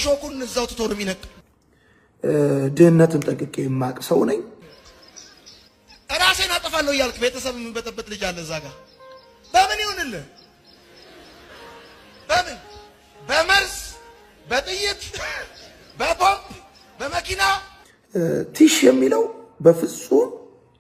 እሾኩን እዛው ትቶ ነው የሚነቅ። ድህነትን ጠቅቄ የማቅ ሰው ነኝ። ራሴን አጠፋለሁ እያልክ ቤተሰብ የምንበጠበት ልጅ አለ እዛ ጋር። በምን ይሁንልህ? በምን? በመርዝ፣ በጥይት፣ በቦምብ፣ በመኪና። ቲሽ የሚለው በፍጹም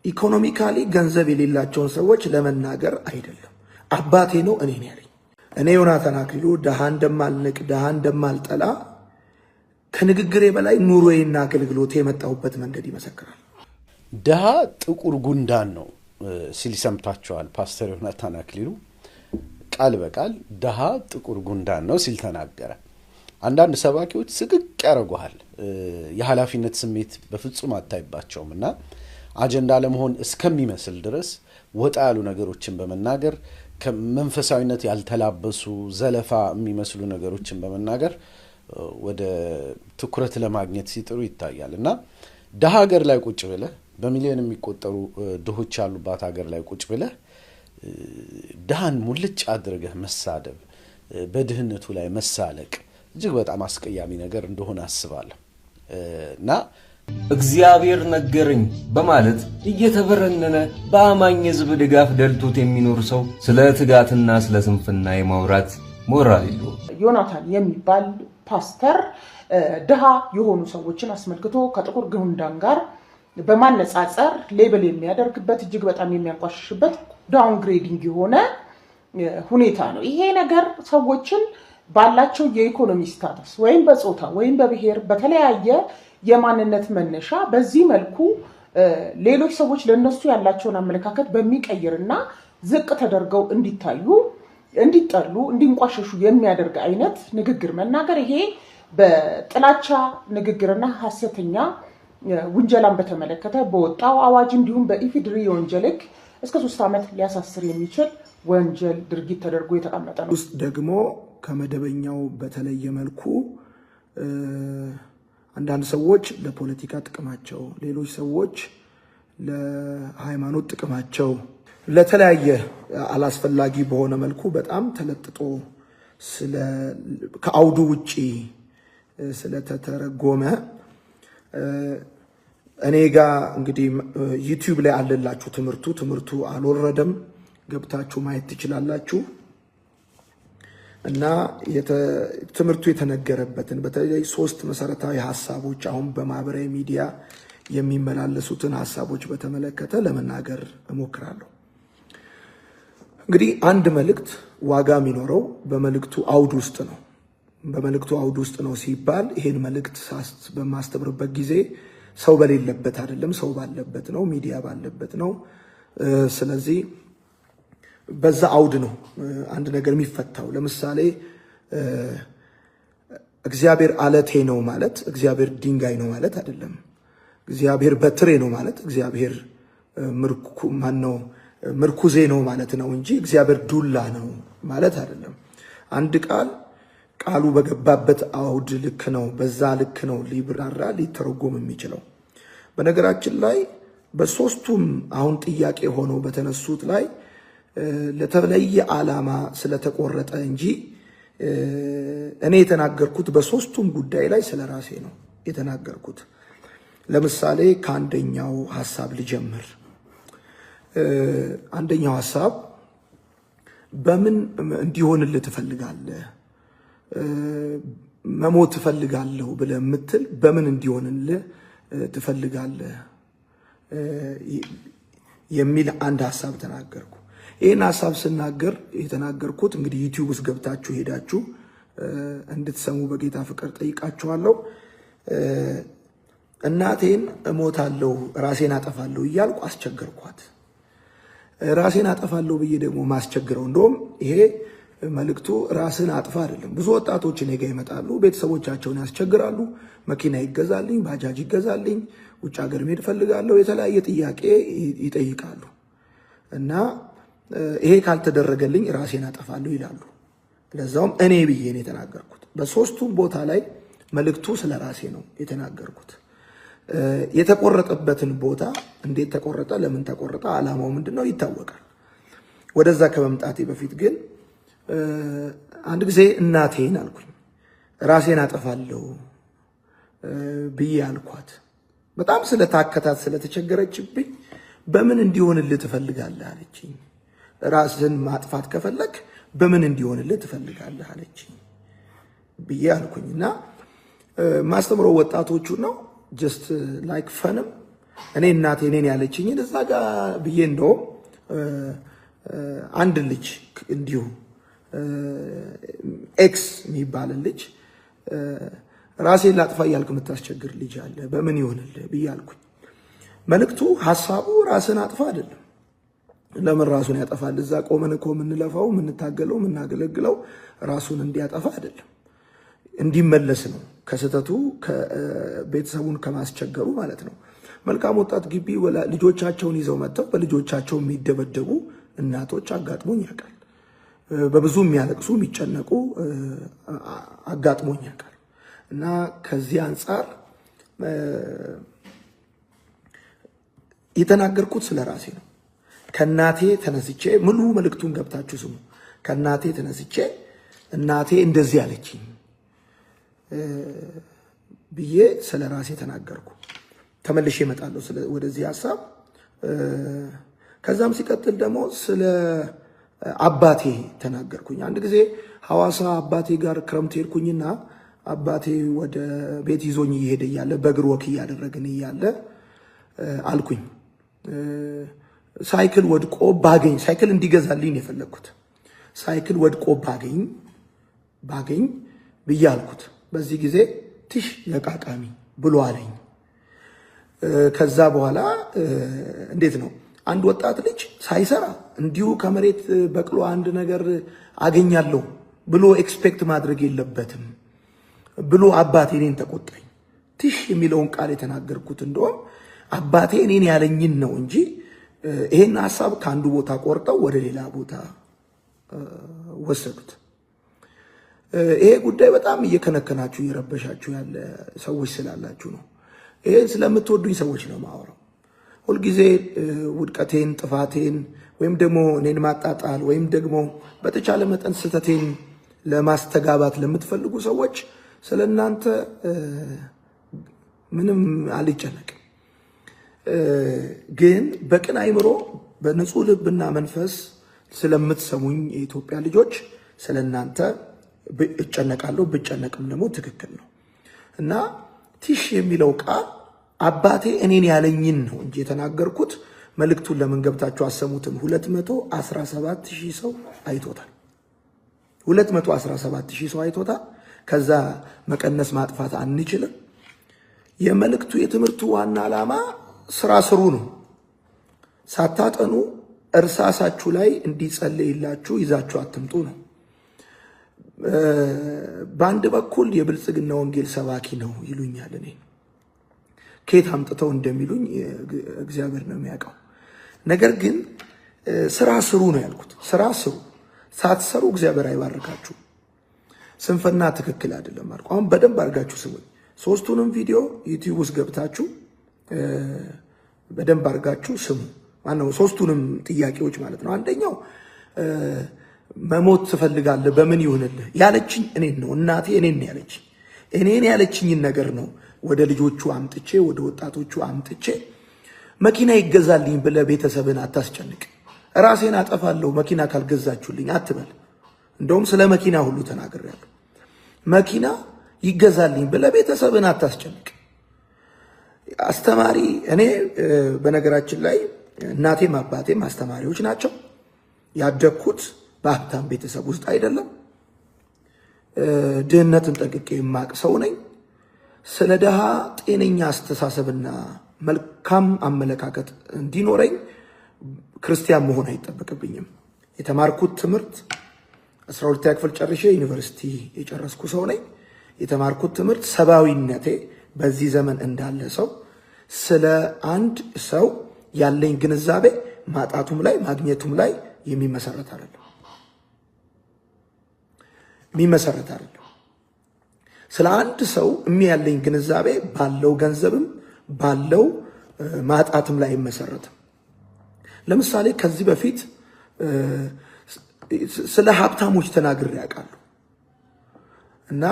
ኢኮኖሚካሊ ገንዘብ የሌላቸውን ሰዎች ለመናገር አይደለም። አባቴ ነው እኔ ነኝ ያለኝ። እኔ ዮናታን አክሊሉ ደሃ እንደማልንቅ ደሃ እንደማልጠላ ከንግግሬ በላይ ኑሮዬና አገልግሎቴ የመጣሁበት መንገድ ይመሰክራል። ደሃ ጥቁር ጉንዳን ነው ሲል ሰምታችኋል። ፓስተር ዮናታን አክሊሉ ቃል በቃል ደሃ ጥቁር ጉንዳን ነው ሲል ተናገረ። አንዳንድ ሰባኪዎች ስቅቅ ያደርጉሃል። የኃላፊነት ስሜት በፍጹም አታይባቸውም እና አጀንዳ ለመሆን እስከሚመስል ድረስ ወጣ ያሉ ነገሮችን በመናገር ከመንፈሳዊነት ያልተላበሱ ዘለፋ የሚመስሉ ነገሮችን በመናገር ወደ ትኩረት ለማግኘት ሲጥሩ ይታያል እና ደሃ ሀገር ላይ ቁጭ ብለህ በሚሊዮን የሚቆጠሩ ድሆች ያሉባት ሀገር ላይ ቁጭ ብለህ ደሃን ሙልጭ አድርገህ መሳደብ፣ በድህነቱ ላይ መሳለቅ እጅግ በጣም አስቀያሚ ነገር እንደሆነ አስባለሁ እና እግዚአብሔር ነገረኝ በማለት እየተበረነነ በአማኝ ሕዝብ ድጋፍ ደልቶት የሚኖር ሰው ስለ ትጋትና ስለ ስንፍና የማውራት ሞራል የለውም። ዮናታን የሚባል ፓስተር ድሃ የሆኑ ሰዎችን አስመልክቶ ከጥቁር ጉንዳን ጋር በማነጻጸር ሌብል የሚያደርግበት እጅግ በጣም የሚያንቋሽሽበት ዳውንግሬዲንግ የሆነ ሁኔታ ነው። ይሄ ነገር ሰዎችን ባላቸው የኢኮኖሚ ስታተስ ወይም በጾታ ወይም በብሔር በተለያየ የማንነት መነሻ በዚህ መልኩ ሌሎች ሰዎች ለነሱ ያላቸውን አመለካከት በሚቀይርና ዝቅ ተደርገው እንዲታዩ፣ እንዲጠሉ፣ እንዲንቋሸሹ የሚያደርግ አይነት ንግግር መናገር ይሄ በጥላቻ ንግግርና ሐሰተኛ ውንጀላን በተመለከተ በወጣው አዋጅ እንዲሁም በኢፌዴሪ የወንጀል ሕግ እስከ 3 ዓመት ሊያሳስር የሚችል ወንጀል ድርጊት ተደርጎ የተቀመጠ ነው። ውስጥ ደግሞ ከመደበኛው በተለየ መልኩ አንዳንድ ሰዎች ለፖለቲካ ጥቅማቸው፣ ሌሎች ሰዎች ለሃይማኖት ጥቅማቸው ለተለያየ አላስፈላጊ በሆነ መልኩ በጣም ተለጥጦ ከአውዱ ውጪ ስለተተረጎመ እኔ ጋር እንግዲህ ዩቲዩብ ላይ አለላችሁ ትምህርቱ አልወረደም፣ ገብታችሁ ማየት ትችላላችሁ። እና ትምህርቱ የተነገረበትን በተለይ 3 መሰረታዊ ሐሳቦች አሁን በማህበራዊ ሚዲያ የሚመላለሱትን ሐሳቦች በተመለከተ ለመናገር እሞክራለሁ። እንግዲህ አንድ መልእክት ዋጋ የሚኖረው በመልእክቱ አውድ ውስጥ ነው። በመልእክቱ አውድ ውስጥ ነው ሲባል ይሄን መልእክት በማስተምርበት ጊዜ ሰው በሌለበት አይደለም፣ ሰው ባለበት ነው፣ ሚዲያ ባለበት ነው። ስለዚህ በዛ አውድ ነው አንድ ነገር የሚፈታው። ለምሳሌ እግዚአብሔር አለቴ ነው ማለት እግዚአብሔር ድንጋይ ነው ማለት አይደለም። እግዚአብሔር በትሬ ነው ማለት እግዚአብሔር ምርኩዜ ነው ማለት ነው እንጂ እግዚአብሔር ዱላ ነው ማለት አይደለም። አንድ ቃሉ በገባበት አውድ ልክ ነው፣ በዛ ልክ ነው ሊብራራ ሊተረጎም የሚችለው። በነገራችን ላይ በሶስቱም አሁን ጥያቄ ሆነው በተነሱት ላይ ለተለየ ዓላማ ስለተቆረጠ እንጂ እኔ የተናገርኩት በሶስቱም ጉዳይ ላይ ስለራሴ ነው የተናገርኩት። ለምሳሌ ከአንደኛው ሐሳብ ልጀምር። አንደኛው ሐሳብ በምን እንዲሆንልህ ትፈልጋለህ? መሞት ትፈልጋለሁ ብለህ የምትል በምን እንዲሆንልህ ትፈልጋለህ የሚል አንድ ሐሳብ ተናገርኩ። ይህን ሐሳብ ስናገር የተናገርኩት እንግዲህ ዩቲዩብ ውስጥ ገብታችሁ ሄዳችሁ እንድትሰሙ በጌታ ፍቅር ጠይቃችኋለሁ። እናቴን እሞታለሁ ራሴን አጠፋለሁ እያልኩ አስቸገርኳት። ራሴን አጠፋለሁ ብዬ ደግሞ ማስቸግረው እንደውም ይሄ መልእክቱ ራስን አጥፋ አይደለም። ብዙ ወጣቶች እኔ ጋር ይመጣሉ፣ ቤተሰቦቻቸውን ያስቸግራሉ። መኪና ይገዛልኝ፣ ባጃጅ ይገዛልኝ፣ ውጭ ሀገር መሄድ ፈልጋለሁ፣ የተለያየ ጥያቄ ይጠይቃሉ እና ይሄ ካልተደረገልኝ ራሴን አጠፋለሁ ይላሉ። ለዛውም እኔ ብዬ ነው የተናገርኩት። በሶስቱም ቦታ ላይ መልእክቱ ስለ ራሴ ነው የተናገርኩት። የተቆረጠበትን ቦታ እንዴት ተቆረጠ፣ ለምን ተቆረጠ፣ ዓላማው ምንድነው ይታወቃል። ወደዛ ከመምጣቴ በፊት ግን አንድ ጊዜ እናቴን አልኩኝ። ራሴን አጠፋለሁ ብዬ አልኳት። በጣም ስለታከታት ስለተቸገረችብኝ በምን እንዲሆንልህ ትፈልጋለህ አለችኝ። ራስን ማጥፋት ከፈለክ በምን እንዲሆንልህ ትፈልጋለህ አለችኝ ብዬ አልኩኝና ማስተምረው ወጣቶቹ ነው ጀስት ላይክ ፈንም እኔ እናቴ እኔን ያለችኝን እዛ ጋር ብዬ እንደውም አንድ ልጅ እንዲሁ ኤክስ የሚባል ልጅ ራሴን ላጥፋ እያልክ የምታስቸግር ልጅ አለ በምን ይሆንልህ ብዬ አልኩኝ። መልእክቱ ሐሳቡ ራስን አጥፋ አይደለም። ለምን ራሱን ያጠፋል? እዛ ቆመን እኮ የምንለፋው የምንታገለው የምናገለግለው ራሱን እንዲያጠፋ አይደለም፣ እንዲመለስ ነው። ከስተቱ ቤተሰቡን ከማስቸገሩ ማለት ነው። መልካም ወጣት ግቢ ልጆቻቸውን ይዘው መጥተው በልጆቻቸው የሚደበደቡ እናቶች አጋጥሞኝ ያውቃል። በብዙ የሚያለቅሱ የሚጨነቁ አጋጥሞኝ ያውቃል። እና ከዚህ አንጻር የተናገርኩት ስለ ራሴ ነው። ከናቴ ተነስቼ ሙሉ መልእክቱን ገብታችሁ ስሙ። ከናቴ ተነስቼ እናቴ እንደዚህ አለችኝ ብዬ ስለ ራሴ ተናገርኩ። ተመልሼ እመጣለሁ ወደዚህ ሐሳብ። ከዛም ሲቀጥል ደግሞ ስለ አባቴ ተናገርኩኝ። አንድ ጊዜ ሐዋሳ አባቴ ጋር ክረምት ሄድኩኝና አባቴ ወደ ቤት ይዞኝ እየሄደ እያለ በእግር ወክ እያደረግን እያለ አልኩኝ ሳይክል ወድቆ ባገኝ፣ ሳይክል እንዲገዛልኝ የፈለግኩት ሳይክል ወድቆ ባገኝ ብዬ አልኩት። በዚህ ጊዜ ትሽ ለቃቃሚ ብሎ አለኝ። ከዛ በኋላ እንዴት ነው አንድ ወጣት ልጅ ሳይሰራ እንዲሁ ከመሬት በቅሎ አንድ ነገር አገኛለሁ ብሎ ኤክስፔክት ማድረግ የለበትም ብሎ አባቴ እኔን ተቆጣኝ። ትሽ የሚለውን ቃል የተናገርኩት እንደውም አባቴ እኔን ያለኝን ነው እንጂ ይሄን ሐሳብ ከአንዱ ቦታ ቆርጠው ወደ ሌላ ቦታ ወሰዱት። ይሄ ጉዳይ በጣም እየከነከናችሁ እየረበሻችሁ ያለ ሰዎች ስላላችሁ ነው። ይሄን ስለምትወዱኝ ሰዎች ነው ማወራው። ሁልጊዜ ውድቀቴን፣ ጥፋቴን ወይም ደግሞ እኔን ማጣጣል ወይም ደግሞ በተቻለ መጠን ስህተቴን ለማስተጋባት ለምትፈልጉ ሰዎች ስለናንተ ምንም አልጨነቅም። ግን በቅን አይምሮ በንጹህ ልብና መንፈስ ስለምትሰሙኝ የኢትዮጵያ ልጆች ስለናንተ እጨነቃለሁ። ብጨነቅም ደግሞ ትክክል ነው እና ቲሽ የሚለው ቃል አባቴ እኔን ያለኝን ነው እንጂ የተናገርኩት መልእክቱን ለምን ገብታችሁ አሰሙትም? 217,000 ሰው አይቶታል። 217,000 ሰው አይቶታል። ከዛ መቀነስ ማጥፋት አንችልም። የመልእክቱ የትምህርቱ ዋና ዓላማ ስራ ስሩ ነው። ሳታጠኑ እርሳሳችሁ ላይ እንዲጸልይላችሁ ይዛችሁ አትምጡ ነው። በአንድ በኩል የብልጽግና ወንጌል ሰባኪ ነው ይሉኛል። እኔ ከየት አምጥተው እንደሚሉኝ እግዚአብሔር ነው የሚያውቀው። ነገር ግን ስራ ስሩ ነው ያልኩት። ስራ ስሩ። ሳትሰሩ እግዚአብሔር አይባርካችሁ። ስንፍና ትክክል አይደለም አልኩ። አሁን በደንብ አድርጋችሁ ስሙኝ። ሶስቱንም ቪዲዮ ዩቲዩብ ውስጥ ገብታችሁ በደንብ አድርጋችሁ ስሙ። ማነው ሶስቱንም ጥያቄዎች ማለት ነው። አንደኛው መሞት ትፈልጋለህ በምን ይሁንልህ ያለችኝ እኔን ነው። እናቴ እኔን ያለችኝ እኔን ያለችኝን ነገር ነው ወደ ልጆቹ አምጥቼ ወደ ወጣቶቹ አምጥቼ መኪና ይገዛልኝ ብለህ ቤተሰብን አታስጨንቅ። ራሴን አጠፋለሁ መኪና ካልገዛችሁልኝ አትበል። እንደውም ስለ መኪና ሁሉ ተናግሬያለሁ። መኪና ይገዛልኝ ብለህ ቤተሰብን አታስጨንቅ። አስተማሪ እኔ በነገራችን ላይ እናቴም አባቴም አስተማሪዎች ናቸው። ያደግኩት በሀብታም ቤተሰብ ውስጥ አይደለም። ድህነትን ጠንቅቄ የማቅ ሰው ነኝ። ስለ ድሃ ጤነኛ አስተሳሰብና መልካም አመለካከት እንዲኖረኝ ክርስቲያን መሆን አይጠበቅብኝም። የተማርኩት ትምህርት 12ኛ ክፍል ጨርሼ ዩኒቨርሲቲ የጨረስኩ ሰው ነኝ። የተማርኩት ትምህርት ሰብአዊነቴ በዚህ ዘመን እንዳለ ሰው ስለ አንድ ሰው ያለኝ ግንዛቤ ማጣቱም ላይ ማግኘቱም ላይ የሚመሰረት አይደለም። ስለ አንድ ሰው የሚያለኝ ግንዛቤ ባለው ገንዘብም ባለው ማጣትም ላይ አይመሰረትም። ለምሳሌ ከዚህ በፊት ስለ ሀብታሞች ተናግሬ ያውቃለሁ። እና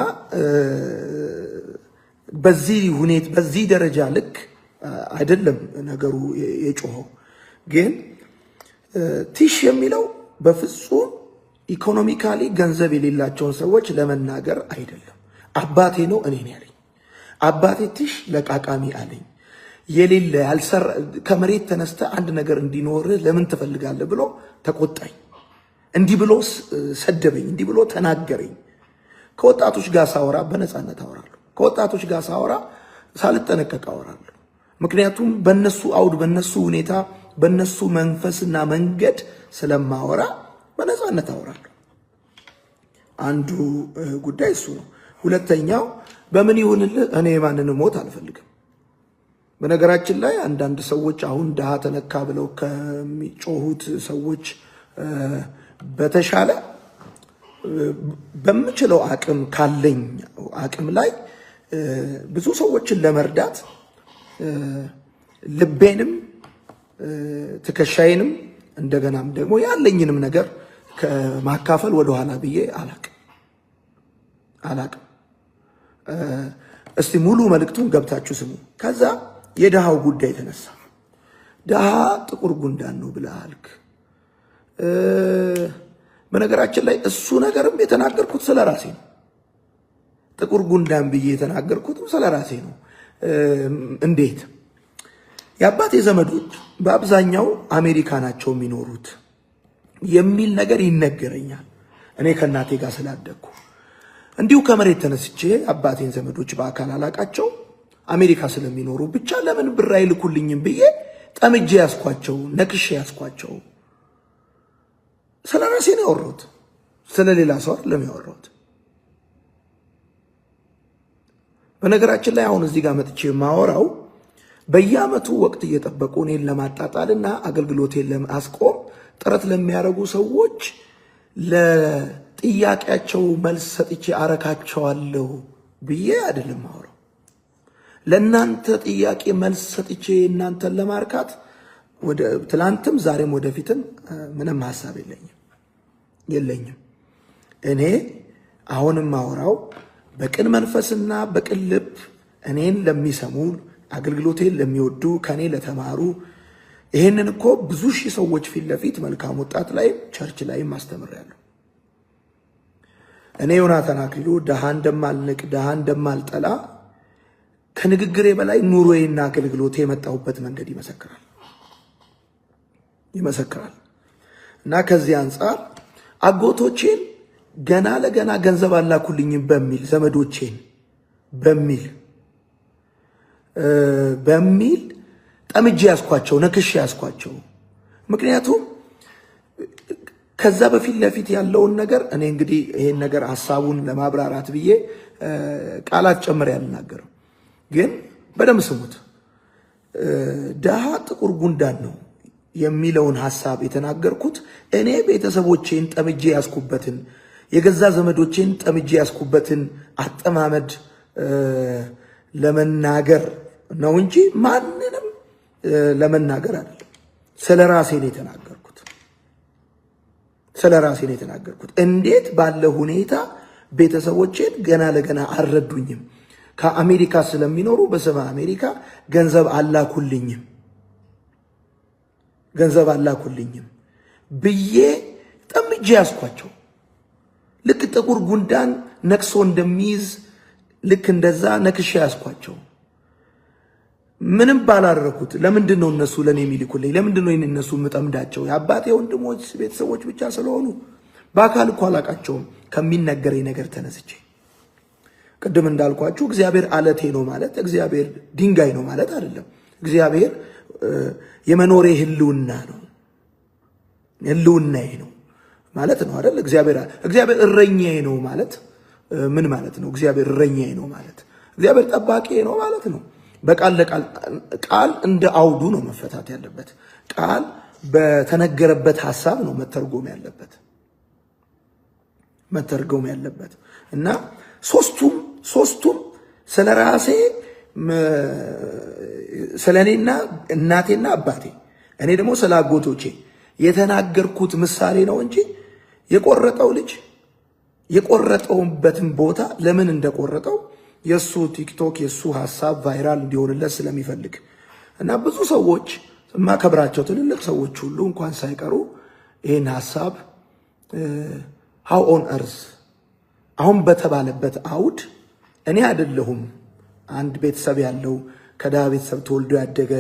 በዚህ ደረጃ ልክ አይደለም ነገሩ የጮኸው። ግን ቲሽ የሚለው በፍጹም ኢኮኖሚካሊ ገንዘብ የሌላቸውን ሰዎች ለመናገር አይደለም። አባቴ ነው እኔን ያለኝ። አባቴ ቲሽ ለቃቃሚ አለኝ። የሌለ ያልሰራ ከመሬት ተነስተ አንድ ነገር እንዲኖርህ ለምን ትፈልጋለህ ብሎ ተቆጣኝ። እንዲህ ብሎ ሰደበኝ፣ እንዲህ ብሎ ተናገረኝ። ከወጣቶች ጋር ሳወራ በነፃነት አወራለሁ። ከወጣቶች ጋር ሳወራ ሳልጠነቀቅ አወራለሁ። ምክንያቱም በነሱ አውድ፣ በነሱ ሁኔታ፣ በነሱ መንፈስና መንገድ ስለማወራ በነፃነት አወራለሁ። አንዱ ጉዳይ እሱ ነው። ሁለተኛው በምን ይሁንልህ እኔ የማንን ሞት አልፈልግም። በነገራችን ላይ አንዳንድ ሰዎች አሁን ድሃ ተነካ ብለው ከሚጮሁት ሰዎች በተሻለ በምችለው አቅም ካለኝ አቅም ላይ ብዙ ሰዎችን ለመርዳት ልቤንም ትከሻዬንም እንደገናም ደግሞ ያለኝንም ነገር ከማካፈል ወደኋላ ብዬ አላቅም። እስቲ ሙሉ መልእክቱን ገብታችሁ ስሙ። ከዛ የድሃው ጉዳይ ተነሳ። ድሃ ጥቁር ጉንዳን ነው ብለሃልክ። በነገራችን ላይ እሱ ነገርም የተናገርኩት ስለ ራሴ ነው። ጥቁር ጉንዳን ብዬ የተናገርኩትም ስለ ራሴ ነው። እንዴት? የአባቴ ዘመዶች በአብዛኛው አሜሪካ ናቸው የሚኖሩት የሚል ነገር ይነገረኛል። እኔ ከእናቴ ጋር ስላደግኩ እንዲሁ ከመሬት ተነስቼ አባቴን ዘመዶች በአካል አላቃቸው አሜሪካ ስለሚኖሩ ብቻ ለምን ብር አይልኩልኝም ብዬ ጠምጄ ያስኳቸው፣ ነክሼ ያስኳቸው። ስለ ራሴ ነው ያወራሁት፣ ስለ ሌላ ሰው አይደለም ያወራሁት። በነገራችን ላይ አሁን እዚህ ጋር መጥቼ ማወራው በየዓመቱ ወቅት እየጠበቁ እኔን ለማጣጣልና አገልግሎቴን ለማስቆም ጥረት ለሚያደርጉ ሰዎች ለጥያቄያቸው መልስ ሰጥቼ አረካቸዋለሁ ብዬ አይደለም ማወራው። ለእናንተ ጥያቄ መልስ ሰጥቼ እናንተን ለማርካት ወደ ትላንትም ዛሬም ወደፊትም ምንም ሐሳብ የለኝም። እኔ አሁንም ማወራው በቅን መንፈስና በቅን ልብ እኔን ለሚሰሙ አገልግሎቴን ለሚወዱ ከኔ ለተማሩ ይሄንን እኮ ብዙ ሺህ ሰዎች ፊት ለፊት መልካም ወጣት ላይ ቸርች ላይ ማስተምራለሁ። እኔ ዮናታን አክሊሉ ድሃ እንደማልንቅ ድሃ እንደማልጠላ ከንግግሬ በላይ ኑሮዬና አገልግሎቴ የመጣሁበት መንገድ ይመሰክራል። እና ከዚህ አንጻር አጎቶቼን ገና ለገና ገንዘብ አላኩልኝም በሚል ዘመዶቼን በሚል ጠምጄ ያስኳቸው፣ ነክሼ ያስኳቸው። ምክንያቱም ከዛ በፊት ለፊት ያለውን ነገር እኔ እንግዲህ ይሄን ነገር ሐሳቡን ለማብራራት ብዬ ቃላት ጨምሬ አልናገርም፣ ግን በደንብ ስሙት። ድሃ ጥቁር ጉንዳን ነው የሚለውን ሐሳብ የተናገርኩት እኔ ቤተሰቦቼን ጠምጄ ያስኩበትን የገዛ ዘመዶቼን ጠምጄ ያስኩበትን አጠማመድ ለመናገር ነው እንጂ ማንንም ለመናገር አይደለም። ስለ ራሴ ነው የተናገርኩት። እንዴት ባለ ሁኔታ ቤተሰቦቼን ገና ለገና አልረዱኝም፣ ከአሜሪካ ስለሚኖሩ በስመ አሜሪካ ገንዘብ አላኩልኝም ብዬ ጠምጄ ያስኳቸው። ልክ ጥቁር ጉንዳን ነክሶ እንደሚይዝ ልክ እንደዛ ነክሼ ያስኳቸው። ምንም ባላረኩት። ለምንድን ነው እነሱ ለኔ የሚልኩልኝ? ለምንድን ነው እነሱ የምጠምዳቸው? የአባቴ ወንድሞች ቤተሰቦች ብቻ ስለሆኑ በአካል እኮ አላቃቸውም። ከሚነገረኝ ነገር ተነስቼ ቅድም እንዳልኳችሁ እግዚአብሔር አለቴ ነው ማለት እግዚአብሔር ድንጋይ ነው ማለት አይደለም። እግዚአብሔር የመኖሬ ህልውና ነው፣ ህልውናዬ ነው ማለት ነው አይደል? እግዚአብሔር እረኛዬ ነው ማለት ምን ማለት ነው? እግዚአብሔር እረኛዬ ነው ማለት እግዚአብሔር ጠባቂዬ ነው ማለት ነው። በቃል ለቃል ቃል እንደ አውዱ ነው መፈታት ያለበት። ቃል በተነገረበት ሐሳብ ነው መተርጎም ያለበት እና ሶስቱም ስለራሴ ስለኔና እናቴና አባቴ እኔ ደግሞ ስለ አጎቶቼ የተናገርኩት ምሳሌ ነው እንጂ የቆረጠው ልጅ የቆረጠውበትን ቦታ ለምን እንደቆረጠው የሱ ቲክቶክ የሱ ሐሳብ ቫይራል እንዲሆንለት ስለሚፈልግ እና ብዙ ሰዎች ማከብራቸው ትልልቅ ሰዎች ሁሉ እንኳን ሳይቀሩ ይህን ሐሳብ how on earth አሁን በተባለበት አውድ እኔ አይደለሁም አንድ ቤተሰብ ያለው ከድሃ ቤተሰብ ተወልዶ ያደገ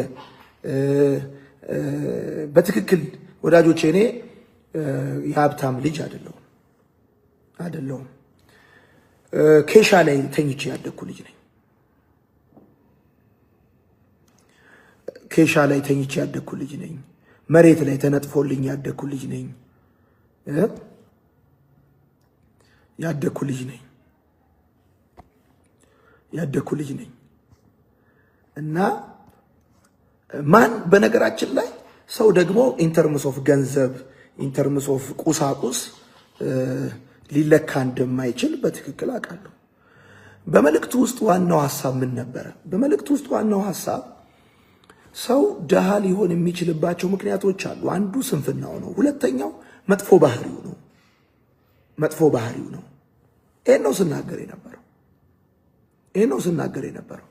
በትክክል ወዳጆቼ እኔ የሀብታም ልጅ አይደለሁም ኬሻ ላይ ተኝቼ ያደግኩ ልጅ ነኝ ኬሻ ላይ ተኝቼ ያደግኩ ልጅ ነኝ መሬት ላይ ተነጥፎልኝ ያደግኩ ልጅ ነኝ ያደግኩ ልጅ ነኝ እና ማን በነገራችን ላይ ሰው ደግሞ ኢንተርምስ ኦፍ ገንዘብ ኢንተርምስ ኦፍ ቁሳቁስ ሊለካ እንደማይችል በትክክል አውቃለሁ። በመልእክቱ ውስጥ ዋናው ሐሳብ ምን ነበረ? በመልእክቱ ውስጥ ዋናው ሐሳብ ሰው ድሃ ሊሆን የሚችልባቸው ምክንያቶች አሉ። አንዱ ስንፍናው ነው። ሁለተኛው መጥፎ ባህሪው ነው። ይሄን ነው ስናገር የነበረው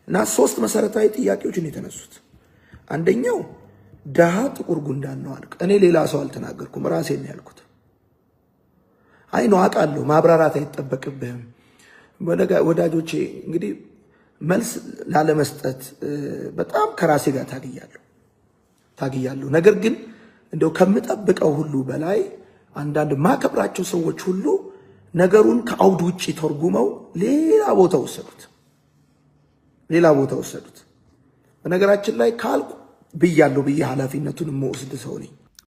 እና ሶስት መሰረታዊ ጥያቄዎችን የተነሱት አንደኛው ድሃ ጥቁር ጉንዳን ነው አልክ። እኔ ሌላ ሰው አልተናገርኩም፣ ራሴን ነው ያልኩት። አይ ነው አውቃለሁ፣ ማብራራት አይጠበቅብህም። ወዳጆቼ እንግዲህ መልስ ላለመስጠት በጣም ከራሴ ጋር ታግያለሁ። ነገር ግን እንደው ከምጠብቀው ሁሉ በላይ አንዳንድ ማከብራቸው ሰዎች ሁሉ ነገሩን ከአውድ ውጪ ተርጉመው ሌላ ቦታ ወሰዱት። በነገራችን ላይ ካልኩ ብያለሁ ብዬ ኃላፊነቱን የምወስድ ሰው ነኝ።